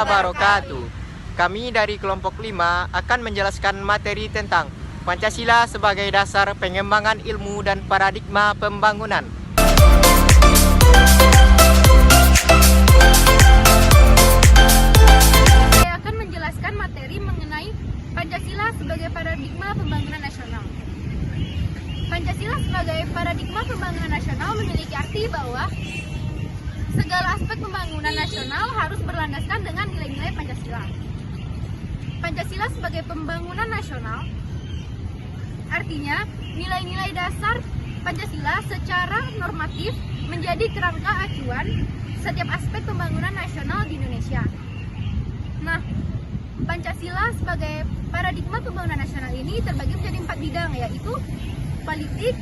wabarakatuh. Kami dari kelompok 5 akan menjelaskan materi tentang Pancasila sebagai dasar pengembangan ilmu dan paradigma pembangunan. Saya akan menjelaskan materi mengenai Pancasila sebagai paradigma pembangunan nasional. Pancasila sebagai paradigma pembangunan nasional memiliki arti bahwa segala aspek pembangunan nasional harus berlandaskan dengan nilai-nilai Pancasila. Pancasila sebagai pembangunan nasional artinya nilai-nilai dasar Pancasila secara normatif menjadi kerangka acuan setiap aspek pembangunan nasional di Indonesia. Nah, Pancasila sebagai paradigma pembangunan nasional ini terbagi menjadi 4 bidang, yaitu politik,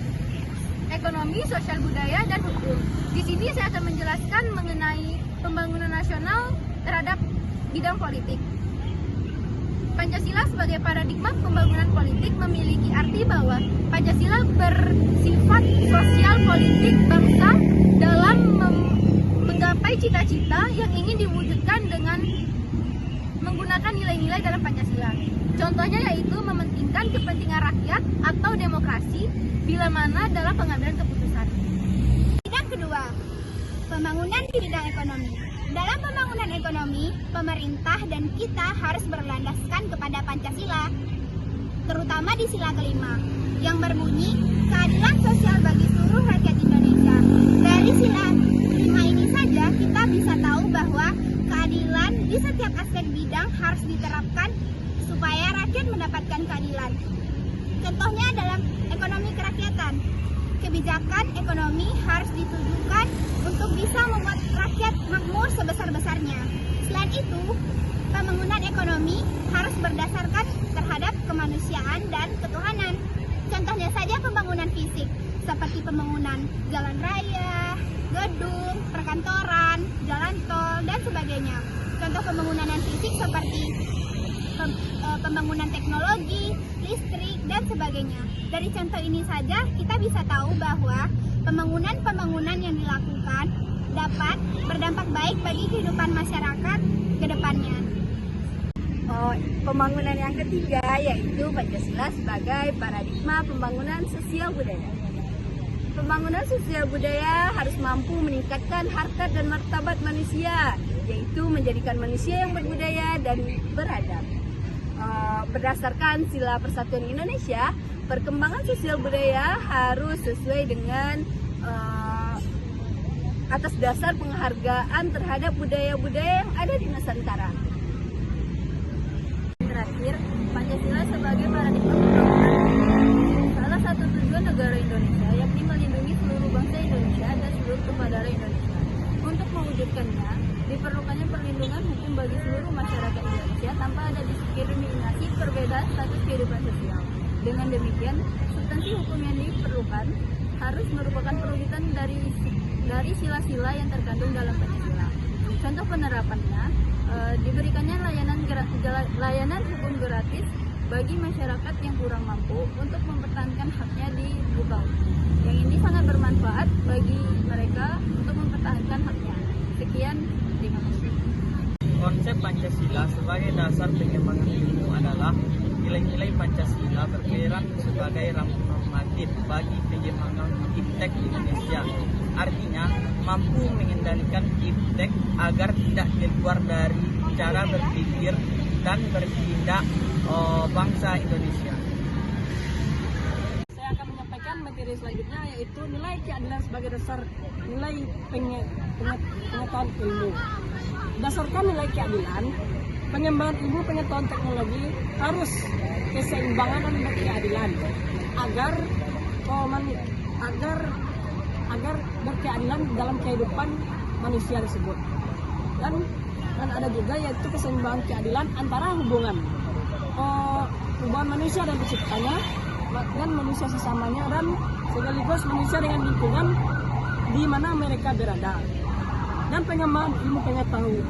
ekonomi, sosial budaya, dan hukum. Di sini saya akan menjelaskan mengenai pembangunan nasional terhadap bidang politik. Pancasila sebagai paradigma pembangunan politik memiliki arti bahwa Pancasila bersifat sosial politik bangsa dalam menggapai cita-cita yang ingin diwujudkan dengan menggunakan nilai-nilai dalam Pancasila. Contohnya yaitu mementingkan kepentingan rakyat atau demokrasi bila mana dalam pengambilan keputusan. Bidang kedua, pembangunan di bidang ekonomi. Dalam pembangunan ekonomi, pemerintah dan kita harus berlandaskan kepada Pancasila, terutama di sila kelima, yang berbunyi keadilan sosial bagi seluruh rakyat Indonesia. Dari sila kelima ini saja kita bisa tahu bahwa keadilan di setiap aspek bidang harus diterapkan supaya rakyat mendapatkan keadilan. Contohnya dalam ekonomi kerakyatan, kebijakan ekonomi harus ditujukan untuk bisa membuat rakyat makmur sebesar-besarnya. Selain itu, pembangunan ekonomi harus berdasarkan terhadap kemanusiaan dan ketuhanan. Contohnya saja pembangunan fisik, seperti pembangunan jalan raya, gedung, perkantoran, jalan tol, dan sebagainya. Contoh pembangunan fisik seperti pembangunan teknologi, listrik, dan sebagainya. Dari contoh ini saja kita bisa tahu bahwa pembangunan yang dilakukan dapat berdampak baik bagi kehidupan masyarakat ke depannya. Pembangunan yang ketiga yaitu Pancasila sebagai paradigma pembangunan sosial budaya. Pembangunan sosial budaya harus mampu meningkatkan harkat dan martabat manusia, yaitu menjadikan manusia yang berbudaya dan beradab. Berdasarkan Sila Persatuan Indonesia, perkembangan sosial budaya harus sesuai dengan atas dasar penghargaan terhadap budaya-budaya yang ada di Nusantara. Terakhir, Pancasila sebagai paradigma pembangunan. Salah satu tujuan negara Indonesia yakni melindungi seluruh bangsa Indonesia dan seluruh kepada Indonesia. Untuk mewujudkannya, diperlukannya perlindungan hukum bagi seluruh masyarakat Indonesia tanpa ada diskriminasi perbedaan status kehidupan sosial. Dengan demikian, substansi hukum yang diperlukan harus merupakan perwujudan dari sila-sila yang terkandung dalam Pancasila. Contoh penerapannya, diberikannya layanan hukum gratis bagi masyarakat yang kurang mampu untuk mempertahankan haknya di muka hukum. Yang ini sangat bermanfaat bagi mereka untuk mempertahankan haknya. Sekian, terima kasih. Konsep Pancasila sebagai dasar pengembangan ilmu adalah nilai-nilai Pancasila berperan sebagai rambu normatif bagi pengembangan iptek Indonesia. Artinya, mampu mengendalikan iptek agar tidak keluar dari cara berpikir dan bertindak bangsa Indonesia. Saya akan menyampaikan materi selanjutnya yaitu nilai keadilan sebagai dasar nilai pengetahuan ilmu. Berdasarkan nilai keadilan, pengembangan ilmu pengetahuan teknologi harus keseimbangan dan berkeadilan agar berkeadilan dalam kehidupan manusia tersebut. Dan ada juga yaitu keseimbangan keadilan antara hubungan manusia dan penciptanya dan manusia sesamanya dan sekaligus manusia dengan lingkungan di mana mereka berada. Dan pengembangan ilmu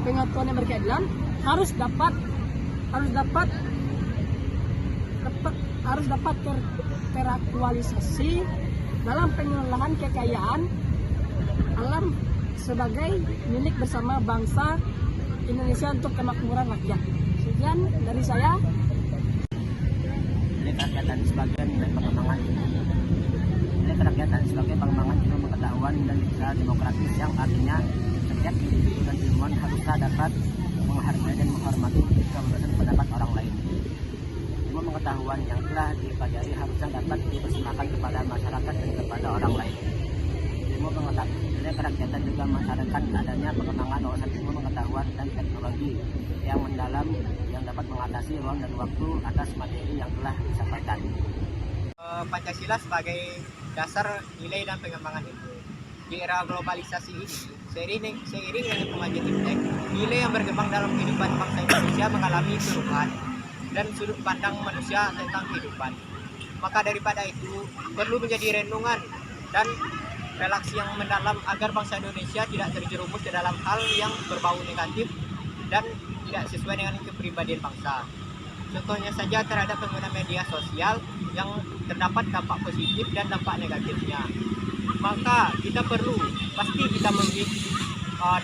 pengetahuan yang berkeadilan harus dapat teraktualisasi dalam pengelolaan kekayaan alam sebagai milik bersama bangsa Indonesia untuk kemakmuran rakyat. Sekian dari saya. Nilai kerakyatan sebagai nilai pengembangan nilai kerakyatan sebagai pengembangan ilmu pengetahuan dan cara demokratis yang artinya setiap individu dan ilmuwan haruslah dapat menghargai dan menghormati kebebasan pendapat orang lain. Ilmu pengetahuan yang telah dipelajari harusnya dapat dipersembahkan kepada masyarakat dan kepada orang lain. Ilmu pengetahuan nilai kerakyatan juga mensyaratkan adanya pengembangan wawasan ilmu pengetahuan dan teknologi yang mendalam yang dapat mengatasi ruang dan waktu atas materi yang telah disampaikan. Pancasila sebagai dasar nilai dan pengembangan ilmu. Di era globalisasi ini, seiring dengan kemajuan iptek, nilai yang berkembang dalam kehidupan bangsa Indonesia mengalami perubahan dan sudut pandang manusia tentang kehidupan. Maka daripada itu, perlu menjadi renungan dan refleksi yang mendalam agar bangsa Indonesia tidak terjerumus ke dalam hal yang berbau negatif dan tidak sesuai dengan kepribadian bangsa. Contohnya saja terhadap pengguna media sosial yang terdapat dampak positif dan dampak negatifnya. Maka kita perlu pasti kita mengambil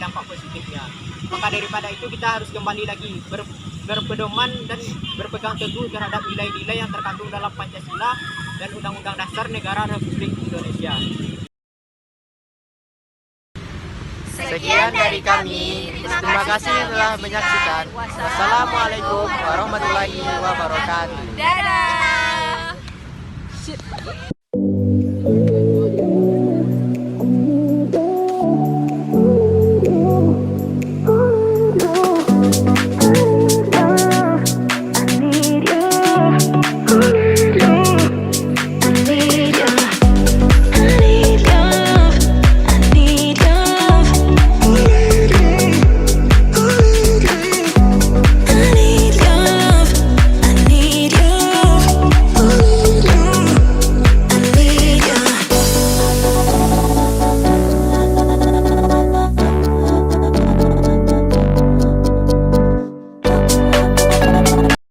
dampak positifnya. Maka daripada itu kita harus kembali lagi berpedoman dan berpegang teguh terhadap nilai-nilai yang terkandung dalam Pancasila dan Undang-Undang Dasar Negara Republik Indonesia. Sekian dari kami. Terima kasih telah menyaksikan. Wassalamualaikum warahmatullahi wabarakatuh. Dadah.